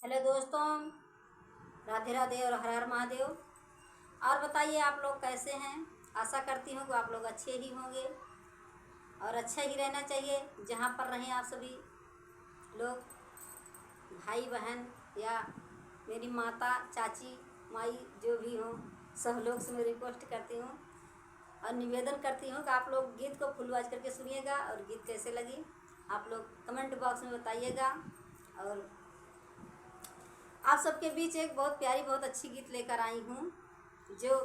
Hello दोस्तों, राधे राधे और हर हर महादेव। और बताइए आप लोग कैसे हैं। आशा करती हूँ कि आप लोग अच्छे ही होंगे और अच्छा ही रहना चाहिए। जहाँ पर रहें आप सभी लोग, भाई बहन या मेरी माता चाची माई जो भी हों, सब लोग से मैं रिक्वेस्ट करती हूँ और निवेदन करती हूँ कि आप लोग गीत को फुल आवाज करके सुनिएगा और गीत कैसे लगी आप लोग कमेंट बॉक्स में बताइएगा। और आप सबके बीच एक बहुत प्यारी बहुत अच्छी गीत लेकर आई हूँ, जो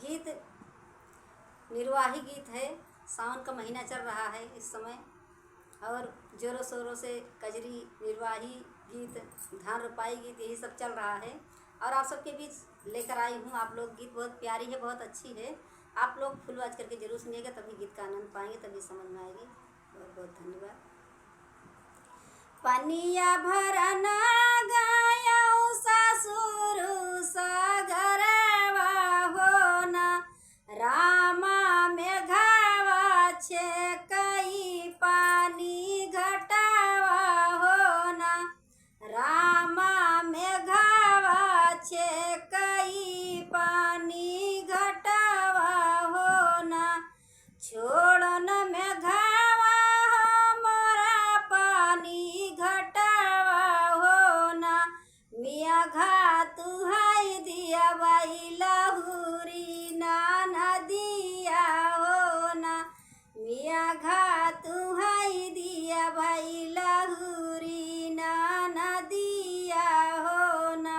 गीत निर्वाही गीत है। सावन का महीना चल रहा है इस समय और जोरों शोरों से कजरी निर्वाही गीत धान रोपाई गीत यही सब चल रहा है और आप सबके बीच लेकर आई हूँ। आप लोग गीत बहुत प्यारी है, बहुत अच्छी है। आप लोग फुल आवाज करके जरूर सुनिएगा, तभी गीत का आनंद पाएंगे, तभी समझ में आएगी। बहुत बहुत धन्यवाद। पनिया भरना गाया ससुर सागरवा होना, रामा मेघावा छे कई पानी घटावा होना, रामा मेघावा छे कई पानी घटावा होना, छोड़न मेघावा हमारा पानी घटावा होना, मिया घा तुहाई दिया बाई लहुरी नाना दिया होना, मिया घा तुहाई दिया भाई लहुरी नाना दिया होना,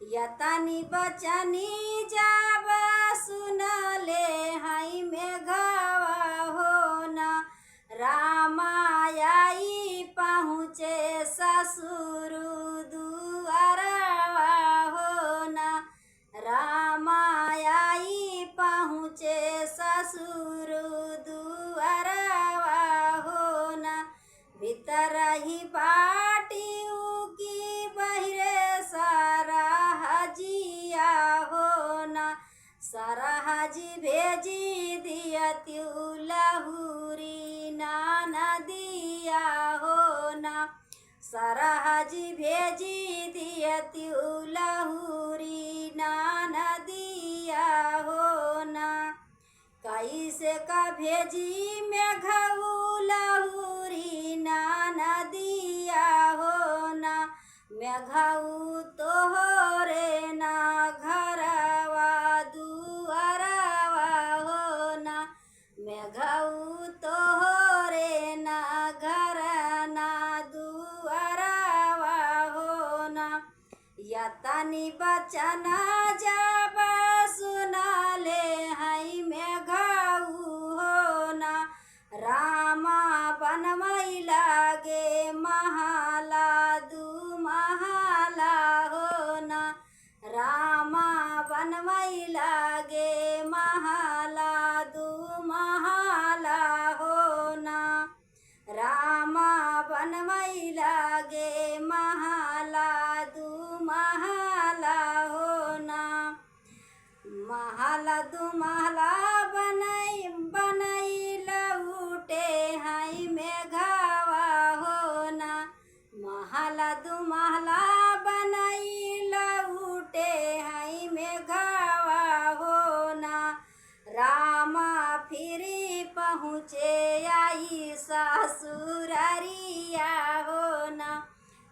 यतनी बचनी जाब सुन ले हाई मेघावा होना, रामायाई पहुँचे ससुर दुआरवा होना, रामायाई पहुँचे ससुर दुआरवा होना, भीतर ही बाटी की बहिरे सारा हजिया होना, सारा हाजी भेजी दिया त्यू लहुरी नाना दिया होना, सारा हाजी भेजी दिया त्यू लहुरी नाना दिया होना, कैसे का भेजी मेघऊ लहुरी नाना दिया होना, मेघऊ तोहरे ना घरवा दुआरवा होना, मेघऊ तोहरे ना घर ना दुआरवा होना, यतनी बचना जब सुना ले हई मेघऊ होना, रामा बनमई लागे महाला दू महाला होना, रामा बनमई लागे महाला दू महाला होना, रामा बनमई लागे महाला दू महाला होना, महाला दू महाला बनई लउटे हाई मेघावा होना, महाला दू महाला बनई लउटे हाई मेघावा होना, रामा फिरी पहुँचे आई ससुरारिया होना,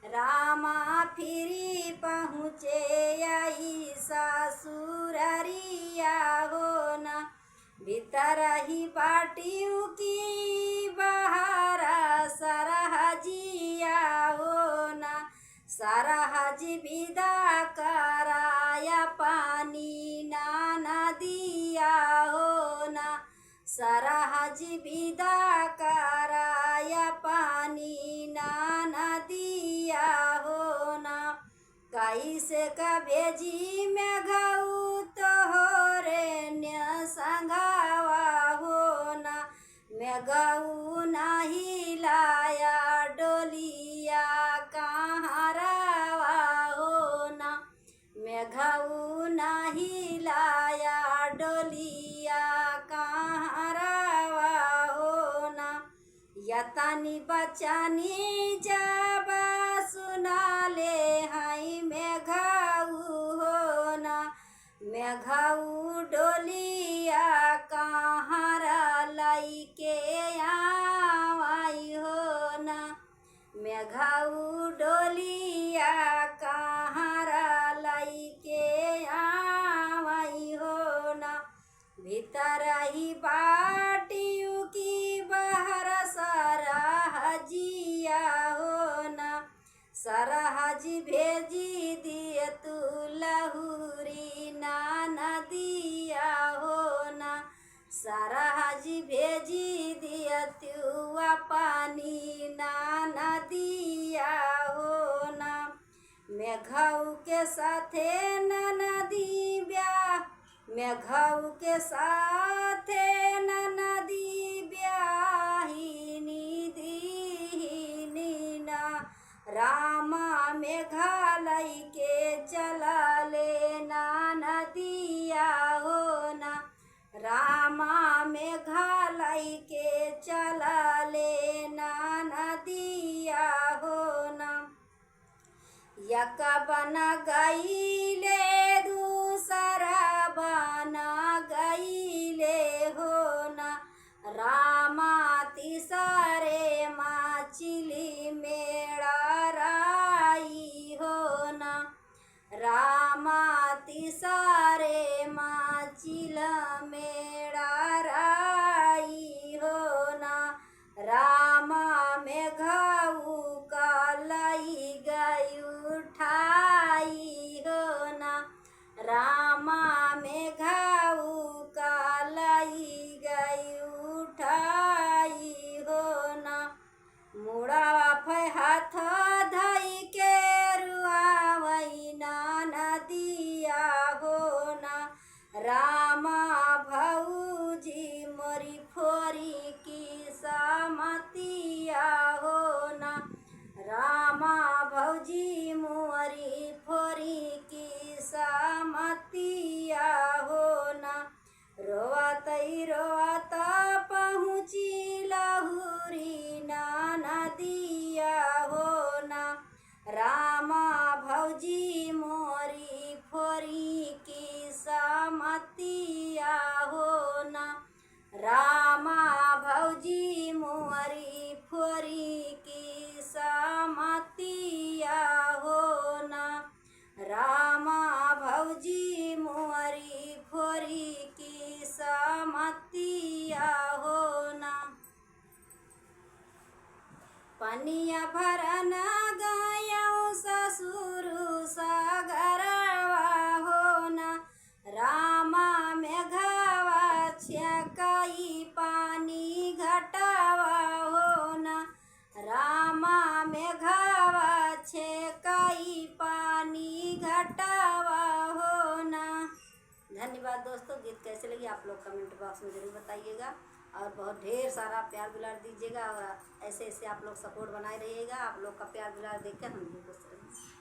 रामा फिरी पहुँचे आई ससुरारिया होना, भीतर ही बाटियों की बहारा सरहजिया होना, सरहजी विदा कराया पानी नाना दिया होना, सरहजी विदा कराया पानी नाना दिया होना, कैसे का भेजी मेघऊ तोहरे न्य संघावा होना, मेघऊ नाही लाया डोलिया कहाँ रवा होना, मेघऊ नाही लाया डोलिया कहाँ रवा होना, यतनी बचनी जब सुना ले सरहजी भेजी दिय तू लहुरी ना नदिया हो ना, सरहजी भेजी दिय तू पानी ना नदिया हो ना। मेघऊ के साथे ना नदी ब्याह, मेघऊ के साथे ना नदी ब्याहिनी दीनी ना, रामा मेघालय के चला लेना नदिया हो ना, रामा मेघालय के चला लेना नदिया हो ना। यक बना गईले दूसरा बना गईले हो ना, रामा तीसरे मछली मेड़ा राई हो ना, रामा तीसरे मछल मेड़ा राई हो ना। रामा मेघऊ का लई गई उठाई हो ना, रामा मेघऊ का लई गई उठाई हो ना। मुड़ावा फै हाथ धई के रुआवई ना नदिया हो ना, रामा भौजी मोरी फोरी की समतिया हो ना, रामा भौजी मोरी फोरी की समतिया हो ना। रोवतई रोवत पहुँची लहुरी ना नदिया हो ना, रामा भौजी मोरी फोरी की समतिया हो ना, रामा भौजी मोरी फोरी की समतिया हो ना, रामा भौजी मोरी फोरी की समतिया हो ना। पनिया भरन गयौ ससुर सागरवा हो ना, रामा मेघवा छकई पानी घटवा हो ना, रामा मेघवा छकई पानी घटवा हो ना। धन्यवाद दोस्तों। गीत कैसे लगी आप लोग कमेंट बॉक्स में ज़रूर बताइएगा और बहुत ढेर सारा प्यार दुलार दीजिएगा और ऐसे ऐसे आप लोग सपोर्ट बनाए रहिएगा। आप लोग का प्यार दुलार देखकर हम भी खुश रहेंगे।